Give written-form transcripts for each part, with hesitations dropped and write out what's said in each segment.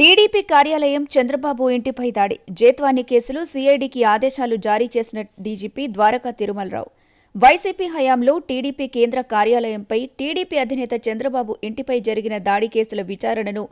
TDP కార్యాలయం చంద్రబాబు ఇంటిపై దాడి జేత్వాని కేసులో సీఐడీకి ఆదేశాలు జారీ చేసిన డీజీపీ ద్వారకా తిరుమలరావు. వైసీపీ హయాంలో టీడీపీ కేంద్ర కార్యాలయంపై టీడీపీ అధినేత చంద్రబాబు ఇంటిపై జరిగిన దాడి కేసుల విచారణను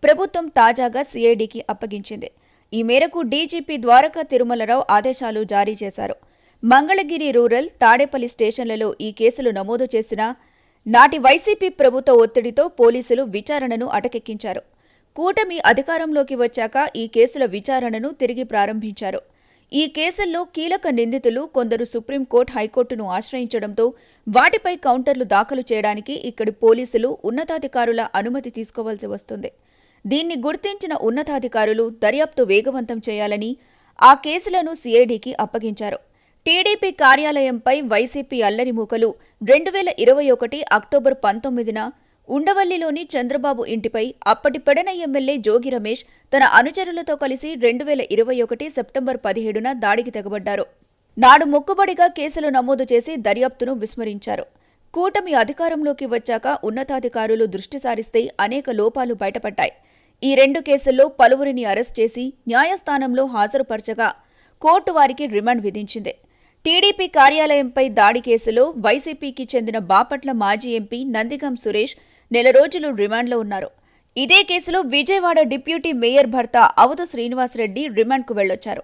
ప్రభుత్వం తాజాగా సీఐడీకి అప్పగించింది. ఈ మేరకు డీజీపీ ద్వారకా తిరుమలరావు ఆదేశాలు జారీ చేశారు. మంగళగిరి రూరల్, తాడేపల్లి స్టేషన్లలో ఈ కేసులు నమోదు చేసిన నాటి వైసీపీ ప్రభుత్వ ఒత్తిడితో పోలీసులు విచారణను అటకెక్కించారు. కూటమి అధికారంలోకి వచ్చాక ఈ కేసుల విచారణను తిరిగి ప్రారంభించారు. ఈ కేసుల్లో కీలక నిందితులు కొందరు సుప్రీంకోర్టు, హైకోర్టును ఆశ్రయించడంతో వాటిపై కౌంటర్లు దాఖలు చేయడానికి ఇక్కడి పోలీసులు ఉన్నతాధికారుల అనుమతి తీసుకోవాల్సి వస్తుంది. దీన్ని గుర్తించిన ఉన్నతాధికారులు దర్యాప్తు వేగవంతం చేయాలని ఆ కేసులను సీఐడీకి అప్పగించారు. టీడీపీ కార్యాలయంపై వైసీపీ అల్లరిమూకలు 2021 అక్టోబర్ 19న ఉండవల్లిలోని చంద్రబాబు ఇంటిపై అప్పటి పెడన ఎమ్మెల్యే జోగి రమేష్ తన అనుచరులతో కలిసి 2021 సెప్టెంబర్ 17న దాడికి తెగబడ్డారు. నాడు మొక్కుబడిగా కేసులు నమోదు చేసి దర్యాప్తును విస్మరించారు. కూటమి అధికారంలోకి వచ్చాక ఉన్నతాధికారులు దృష్టి సారిస్తే అనేక లోపాలు బయటపడ్డాయి. ఈ రెండు కేసుల్లో పలువురిని అరెస్ట్ చేసి న్యాయస్థానంలో హాజరుపరచగా కోర్టు వారికి రిమాండ్ విధించింది. టీడీపీ కార్యాలయంపై దాడి కేసులో వైసీపీకి చెందిన బాపట్ల మాజీ ఎంపీ నందిగం సురేష్ నెల రోజులు రిమాండ్లో ఉన్నారు. ఇదే కేసులో విజయవాడ డిప్యూటీ మేయర్ భర్త అవధు శ్రీనివాసరెడ్డి రిమాండ్కు వెళ్లొచ్చారు.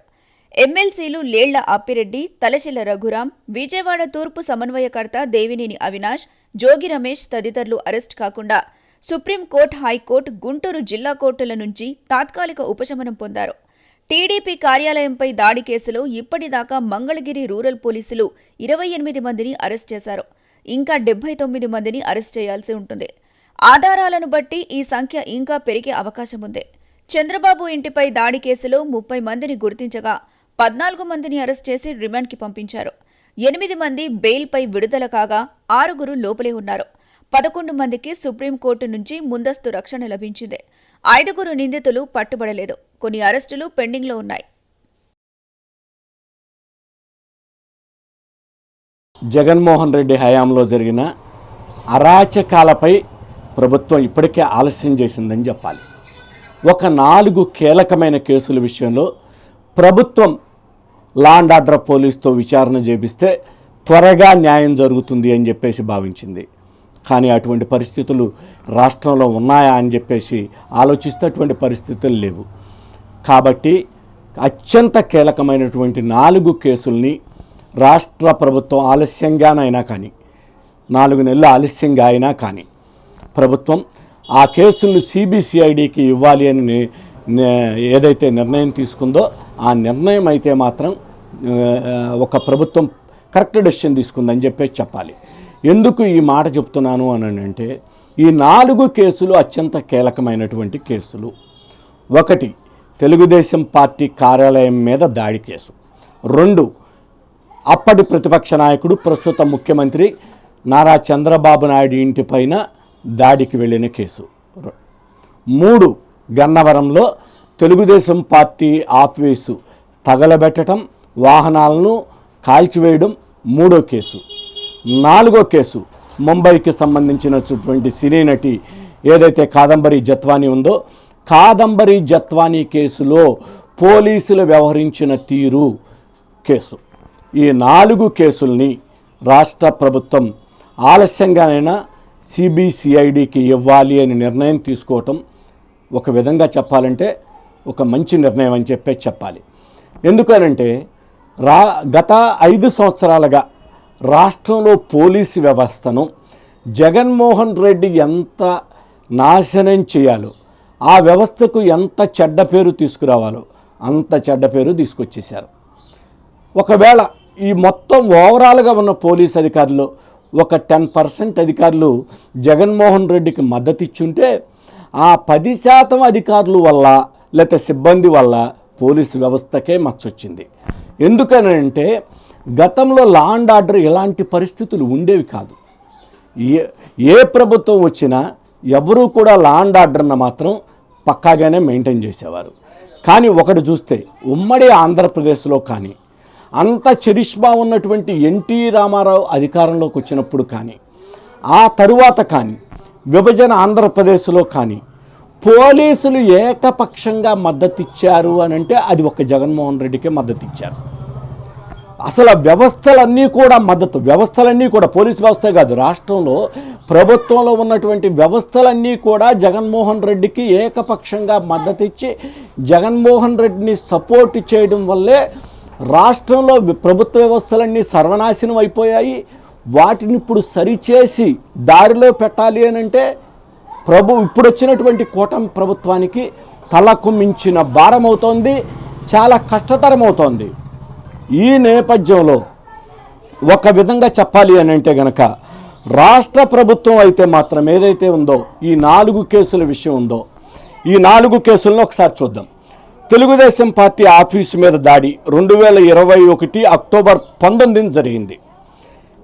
ఎమ్మెల్సీలు లేళ్ల అప్పిరెడ్డి, తలశిల రఘురాం, విజయవాడ తూర్పు సమన్వయకర్త దేవినేని అవినాష్, జోగి రమేష్ తదితరులు అరెస్ట్ కాకుండా సుప్రీంకోర్టు, హైకోర్టు, గుంటూరు జిల్లా కోర్టుల నుంచి తాత్కాలిక ఉపశమనం పొందారు. టీడీపీ కార్యాలయంపై దాడి కేసులో ఇప్పటిదాకా మంగళగిరి రూరల్ పోలీసులు 28 మందిని అరెస్ట్ చేశారు. ఇంకా 79 మందిని అరెస్ట్ చేయాల్సి ఉంటుంది. ఆధారాలను బట్టి ఈ సంఖ్య ఇంకా పెరిగే అవకాశం ఉంది. చంద్రబాబు ఇంటిపై దాడి కేసులో 30 మందిని గుర్తించగా 14 మందిని అరెస్ట్ చేసి రిమాండ్కి పంపించారు. 8 మంది బెయిల్పై విడుదల కాగా 6 లోపలే ఉన్నారు. 11 మందికి సుప్రీంకోర్టు నుంచి ముందస్తు రక్షణ లభించింది. 5 నిందితులు పట్టుబడలేదు. కొన్ని అరెస్టులు పెండింగ్లో ఉన్నాయి. జగన్మోహన్ రెడ్డి హయాంలో జరిగిన అరాచకాలపై ప్రభుత్వం ఇప్పటికే ఆలస్యం చేసిందని చెప్పాలి. ఒక 4 కీలకమైన కేసుల విషయంలో ప్రభుత్వం లా అండ్ ఆర్డర్ పోలీసుతో విచారణ చేపిస్తే త్వరగా న్యాయం జరుగుతుంది అని చెప్పేసి భావించింది. కానీ అటువంటి పరిస్థితులు రాష్ట్రంలో ఉన్నాయా అని చెప్పేసి ఆలోచిస్తే అటువంటి పరిస్థితులు లేవు. కాబట్టి అత్యంత కీలకమైనటువంటి 4 కేసుల్ని రాష్ట్ర ప్రభుత్వం ఆలస్యంగానైనా కానీ 4 నెలలు ఆలస్యంగా అయినా కానీ ప్రభుత్వం ఆ కేసులను సిబిసిఐడికి ఇవ్వాలి అని ఏదైతే నిర్ణయం తీసుకుందో ఆ నిర్ణయం అయితే మాత్రం ఒక ప్రభుత్వం కరెక్ట్ డెసిషన్ తీసుకుందని చెప్పేసి చెప్పాలి. ఎందుకు ఈ మాట చెప్తున్నాను అని అంటే ఈ 4 కేసులు అత్యంత కీలకమైనటువంటి కేసులు. 1 తెలుగుదేశం పార్టీ కార్యాలయం మీద దాడి కేసు. 2 అప్పటి ప్రతిపక్ష నాయకుడు ప్రస్తుత ముఖ్యమంత్రి నారా చంద్రబాబు నాయుడు ఇంటిపైన దాడికి వెళ్ళిన కేసు. 3 గన్నవరంలో తెలుగుదేశం పార్టీ ఆఫీసు తగలబెట్టడం, వాహనాలను కాల్చివేయడం 3వ కేసు. 4వ కేసు ముంబైకి సంబంధించినటువంటి సినీ నటి ఏదైతే కాదంబరి జత్వానీ ఉందో కాదంబరి జత్వానీ కేసులో పోలీసులు వ్యవహరించిన తీరు కేసు. ఈ 4 కేసుల్ని రాష్ట్ర ప్రభుత్వం ఆలస్యంగానైనా సిబిసిఐడికి ఇవ్వాలి అని నిర్ణయం తీసుకోవటం ఒక విధంగా చెప్పాలంటే ఒక మంచి నిర్ణయం అని చెప్పాలి. ఎందుకనంటే గత 5 సంవత్సరాలుగా రాష్ట్రంలో పోలీసు వ్యవస్థను జగన్మోహన్ రెడ్డి ఎంత నాశనం చేయాలో, ఆ వ్యవస్థకు ఎంత చెడ్డ పేరు తీసుకురావాలో అంత చెడ్డ పేరు తీసుకొచ్చేశారు. ఒకవేళ ఈ మొత్తం ఓవరాల్గా ఉన్న పోలీస్ అధికారులు ఒక 10% అధికారులు జగన్మోహన్ రెడ్డికి మద్దతు ఇచ్చుంటే ఆ 10% అధికారుల వల్ల లేకపోతే సిబ్బంది వల్ల పోలీసు వ్యవస్థకే మచ్చొచ్చింది. ఎందుకనంటే గతంలో లా అండ్ ఆర్డర్ ఇలాంటి పరిస్థితులు ఉండేవి కాదు. ఏ ప్రభుత్వం వచ్చినా ఎవరూ కూడా లా అండ్ ఆర్డర్ను మాత్రం పక్కాగానే మెయింటైన్ చేసేవారు. కానీ ఒకటి చూస్తే ఉమ్మడి ఆంధ్రప్రదేశ్లో కానీ అంత చరిష్మా ఉన్నటువంటి ఎన్టీ రామారావు అధికారంలోకి వచ్చినప్పుడు కానీ ఆ తరువాత కానీ విభజన ఆంధ్రప్రదేశ్లో కానీ పోలీసులు ఏకపక్షంగా మద్దతు ఇచ్చారు అని అంటే అది ఒక జగన్మోహన్ రెడ్డికే మద్దతు ఇచ్చారు. అసలు వ్యవస్థలన్నీ కూడా వ్యవస్థలన్నీ కూడా పోలీసు వ్యవస్థే కాదు, రాష్ట్రంలో ప్రభుత్వంలో ఉన్నటువంటి వ్యవస్థలన్నీ కూడా జగన్మోహన్ రెడ్డికి ఏకపక్షంగా మద్దతు ఇచ్చి జగన్మోహన్ రెడ్డిని సపోర్ట్ చేయడం వల్లే రాష్ట్రంలో ప్రభుత్వ వ్యవస్థలన్నీ సర్వనాశనం అయిపోయాయి. వాటిని ఇప్పుడు సరిచేసి దారిలో పెట్టాలి అని అంటే ఇప్పుడు వచ్చినటువంటి కూటమి ప్రభుత్వానికి తలకు మించిన భారం అవుతోంది, చాలా కష్టతరం అవుతోంది. ఈ నేపథ్యంలో ఒక విధంగా చెప్పాలి అని అంటే గనక రాష్ట్ర ప్రభుత్వం అయితే మాత్రం ఏదైతే ఉందో ఈ 4 కేసుల విషయం ఉందో ఈ 4 కేసులను ఒకసారి చూద్దాం. తెలుగుదేశం పార్టీ ఆఫీసు మీద దాడి 2021 అక్టోబర్ 19 జరిగింది.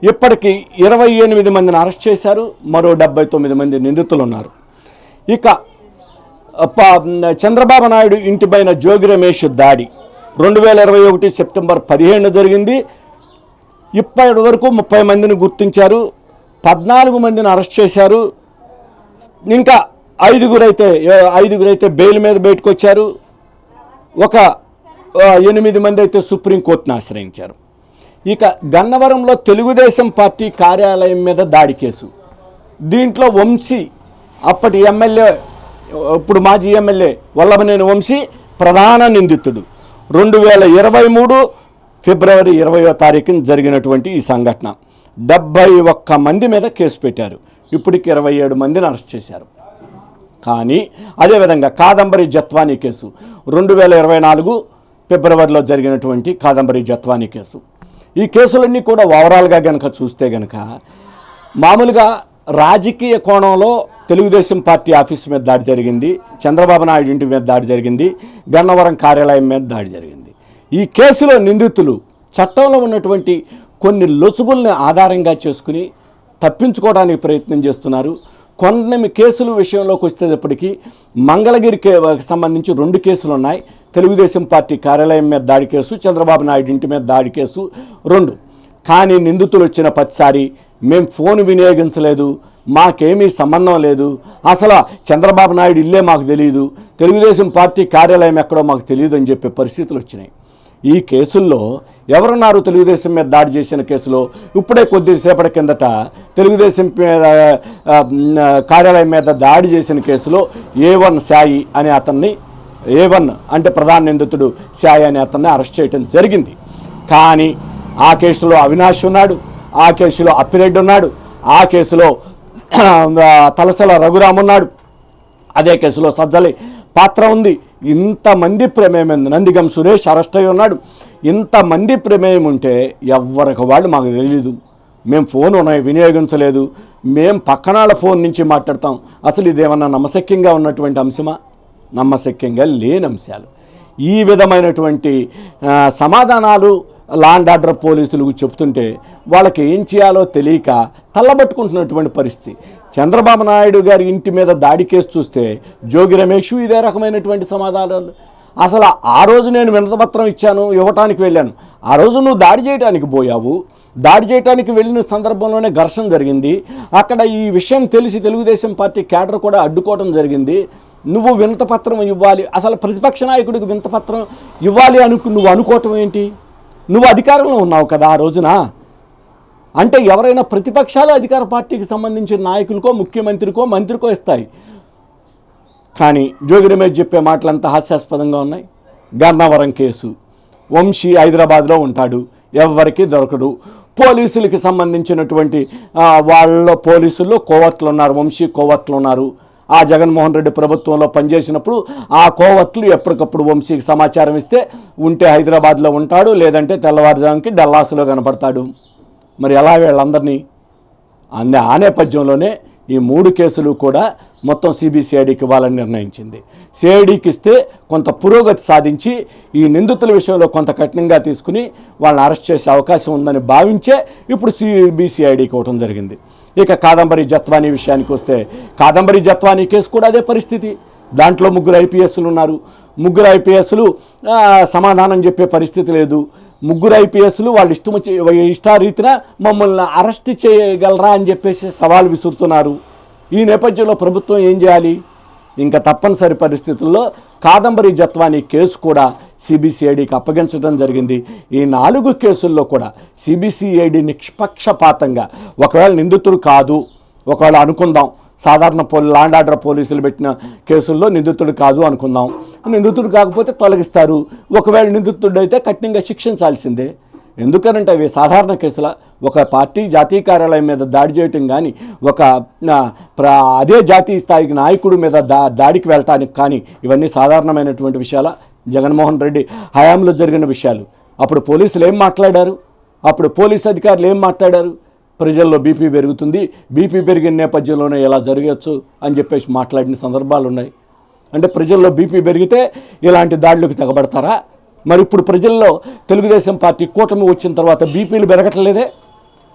ఇప్పటికి 28 మందిని అరెస్ట్ చేశారు, మరో 79 మంది నిందితులు ఉన్నారు. ఇక చంద్రబాబు నాయుడు ఇంటిపైన జోగి రమేష్ దాడి 2021 సెప్టెంబర్ 15 జరిగింది. ఇప్పటి వరకు 30 మందిని గుర్తించారు, 14 మందిని అరెస్ట్ చేశారు. ఇంకా 5 అయితే బెయిల్ మీద బయటకు వచ్చారు. ఒక 8 మంది అయితే సుప్రీంకోర్టును ఆశ్రయించారు. ఇక గన్నవరంలో తెలుగుదేశం పార్టీ కార్యాలయం మీద దాడి కేసు, దీంట్లో వంశీ అప్పటి ఎమ్మెల్యే ఇప్పుడు మాజీ ఎమ్మెల్యే వల్లభనేని వంశీ ప్రధాన నిందితుడు. 2023 ఫిబ్రవరి 20వ తారీఖున జరిగినటువంటి ఈ సంఘటన 71 మంది మీద కేసు పెట్టారు. ఇప్పటికి 27 మందిని అరెస్ట్ చేశారు. కానీ అదేవిధంగా కాదంబరి జత్వానీ కేసు 2024 ఫిబ్రవరిలో జరిగినటువంటి కాదంబరి జత్వానీ కేసు. ఈ కేసులన్నీ కూడా ఓవరాల్గా కనుక చూస్తే కనుక మామూలుగా రాజకీయ కోణంలో తెలుగుదేశం పార్టీ ఆఫీస్ మీద దాడి జరిగింది, చంద్రబాబు నాయుడు ఇంటి మీద దాడి జరిగింది, గన్నవరం కార్యాలయం మీద దాడి జరిగింది. ఈ కేసులో నిందితులు చట్టంలో ఉన్నటువంటి కొన్ని లొసుగుల్ని ఆధారంగా చేసుకుని తప్పించుకోవడానికి ప్రయత్నం చేస్తున్నారు. కొన్ని కేసుల విషయంలోకి వచ్చేటప్పటికీ మంగళగిరికి సంబంధించి 2 కేసులు ఉన్నాయి. తెలుగుదేశం పార్టీ కార్యాలయం మీద దాడి కేసు, చంద్రబాబు నాయుడు ఇంటి మీద దాడి కేసు 2. కానీ నిందితులు వచ్చిన ప్రతిసారి మేము ఫోన్ వినియోగించలేదు, మాకేమీ సంబంధం లేదు, అసలు చంద్రబాబు నాయుడు ఇల్లే మాకు తెలియదు, తెలుగుదేశం పార్టీ కార్యాలయం ఎక్కడో మాకు తెలియదు అని చెప్పే పరిస్థితులు వచ్చినాయి. ఈ కేసుల్లో ఎవరున్నారు? తెలుగుదేశం మీద దాడి చేసిన కేసులో ఇప్పుడే కొద్దిసేపటి కిందట తెలుగుదేశం కార్యాలయం మీద దాడి చేసిన కేసులో A1 సాయి అనే అతన్ని, A1 అంటే ప్రధాన నిందితుడు సాయి అనే అతన్ని అరెస్ట్ చేయడం జరిగింది. కానీ ఆ కేసులో అవినాష్ ఉన్నాడు, ఆ కేసులో అప్పిరెడ్డి ఉన్నాడు, ఆ కేసులో తలసల రఘురామ్ ఉన్నాడు, అదే కేసులో సజ్జలి పాత్ర ఉంది. ఇంతమంది ప్రమేయం, నందిగం సురేష్ అరెస్ట్ అయి ఉన్నాడు. ఇంతమంది ప్రమేయం ఉంటే ఎవరికి వాళ్ళు మాకు తెలీదు, మేము ఫోన్ వినియోగించలేదు, మేము పక్కనాళ్ళ ఫోన్ నుంచి మాట్లాడతాం. అసలు ఇదేమన్నా నమ్మశక్యంగా ఉన్నటువంటి అంశమా? నమ్మశక్యంగా లేని అంశాలు. ఈ విధమైనటువంటి సమాధానాలు లా అండ్ ఆర్డర్ పోలీసులకు చెప్తుంటే వాళ్ళకి ఏం చేయాలో తెలియక తల్లబట్టుకుంటున్నటువంటి పరిస్థితి. చంద్రబాబు నాయుడు గారి ఇంటి మీద దాడి కేసు చూస్తే జోగి రమేష్ ఇదే రకమైనటువంటి సమాధానాలు. అసలు ఆ రోజు నేను వినతిపత్రం ఇవ్వటానికి వెళ్ళాను, ఆ రోజు నువ్వు దాడి చేయడానికి పోయావు, దాడి చేయడానికి వెళ్ళిన సందర్భంలోనే ఘర్షణ జరిగింది. అక్కడ ఈ విషయం తెలిసి తెలుగుదేశం పార్టీ క్యాడర్ కూడా అడ్డుకోవడం జరిగింది. నువ్వు వినతిపత్రం ఇవ్వాలి, అసలు ప్రతిపక్ష నాయకుడికి వినతిపత్రం ఇవ్వాలి నువ్వు అనుకోవటం ఏంటి? నువ్వు అధికారంలో ఉన్నావు కదా ఆ రోజున. అంటే ఎవరైనా ప్రతిపక్షాలు అధికార పార్టీకి సంబంధించిన నాయకులకో, ముఖ్యమంత్రికో, మంత్రికో ఇస్తాయి. కానీ జోగి రమేష్ చెప్పే మాటలంతా హాస్యాస్పదంగా ఉన్నాయి. గన్నవరం కేసు, వంశీ హైదరాబాద్లో ఉంటాడు, ఎవరికి దొరకడు. పోలీసులకి సంబంధించినటువంటి పోలీసుల్లో కోవర్ట్లు ఉన్నారు, వంశీ కోవర్ట్లు ఉన్నారు. ఆ జగన్మోహన్ రెడ్డి ప్రభుత్వంలో పనిచేసినప్పుడు ఆ కోవర్ట్లు ఎప్పటికప్పుడు వంశీకి సమాచారం ఇస్తే ఉంటే హైదరాబాద్లో ఉంటాడు, లేదంటే తెల్లవారుజాముకి డల్లాస్లో కనపడతాడు. మరి ఎలా వీళ్ళందరినీ? ఆ నేపథ్యంలోనే ఈ 3 కేసులు కూడా మొత్తం సిబిసిఐడికి ఇవ్వాలని నిర్ణయించింది. సిఐడికి ఇస్తే కొంత పురోగతి సాధించి ఈ నిందితుల విషయంలో కొంత కఠినంగా తీసుకుని వాళ్ళని అరెస్ట్ చేసే అవకాశం ఉందని భావించే ఇప్పుడు సిబిసిఐడికి ఇవ్వడం జరిగింది. ఇక కాదంబరి జత్వానీ విషయానికి వస్తే కాదంబరి జత్వానీ కేసు కూడా అదే పరిస్థితి. దాంట్లో 3 ఐపీఎస్లు ఉన్నారు. 3 ఐపీఎస్లు సమాధానం చెప్పే పరిస్థితి లేదు. 3 ఐపీఎస్లు వాళ్ళు ఇష్టారీతిన మమ్మల్ని అరెస్ట్ చేయగలరా అని చెప్పేసి సవాల్ విసురుతున్నారు. ఈ నేపథ్యంలో ప్రభుత్వం ఏం చేయాలి? ఇంకా తప్పనిసరి పరిస్థితుల్లో కాదంబరి జత్వానీ కేసు కూడా సిబిసిఐడికి అప్పగించడం జరిగింది. ఈ 4 కేసుల్లో కూడా సిబిసిఐడి నిష్పక్షపాతంగా, ఒకవేళ నిందితుడు కాదు, ఒకవేళ అనుకుందాం సాధారణ లాండ్ ఆర్డర్ పోలీసులు పెట్టిన కేసుల్లో నిందితుడు కాదు అనుకుందాం, నిందితుడు కాకపోతే తొలగిస్తారు. ఒకవేళ నిందితుడు అయితే కఠినంగా శిక్షించాల్సిందే. ఎందుకనంటే అవి సాధారణ కేసుల ఒక పార్టీ జాతీయ కార్యాలయం మీద దాడి చేయటం కానీ, అదే జాతీయ స్థాయికి నాయకుడి మీద దాడికి వెళ్ళటానికి కానీ, ఇవన్నీ సాధారణమైనటువంటి విషయాల. జగన్మోహన్ రెడ్డి హయాంలో జరిగిన విషయాలు. అప్పుడు పోలీసులు ఏం మాట్లాడారు, అప్పుడు పోలీసు అధికారులు ఏం మాట్లాడారు? ప్రజల్లో బీపీ పెరుగుతుంది, బీపీ పెరిగిన నేపథ్యంలోనే ఎలా జరగచ్చు అని చెప్పేసి మాట్లాడిన సందర్భాలు ఉన్నాయి. అంటే ప్రజల్లో బీపీ పెరిగితే ఇలాంటి దాడులకు తెగబడతారా? మరి ఇప్పుడు ప్రజల్లో తెలుగుదేశం పార్టీ కూటమి వచ్చిన తర్వాత బీపీలు పెరగట్లేదే?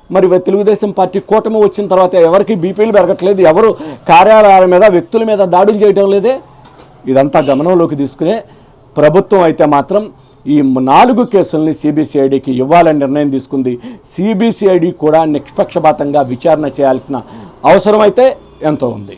మరి తెలుగుదేశం పార్టీ కూటమి వచ్చిన తర్వాత ఎవరికి బీపీలు పెరగట్లేదు, ఎవరు కార్యాలయాల మీద వ్యక్తుల మీద దాడులు చేయడం లేదే? ఇదంతా గమనంలోకి తీసుకునే ప్రభుత్వం అయితే మాత్రం ఈ 4 కేసుల్ని సిబిసిఐడికి ఇవ్వాలని నిర్ణయం తీసుకుంది. సిబిసిఐడి కూడా నిష్పక్షపాతంగా విచారణ చేయాల్సిన అవసరం అయితే ఎంతో ఉంది.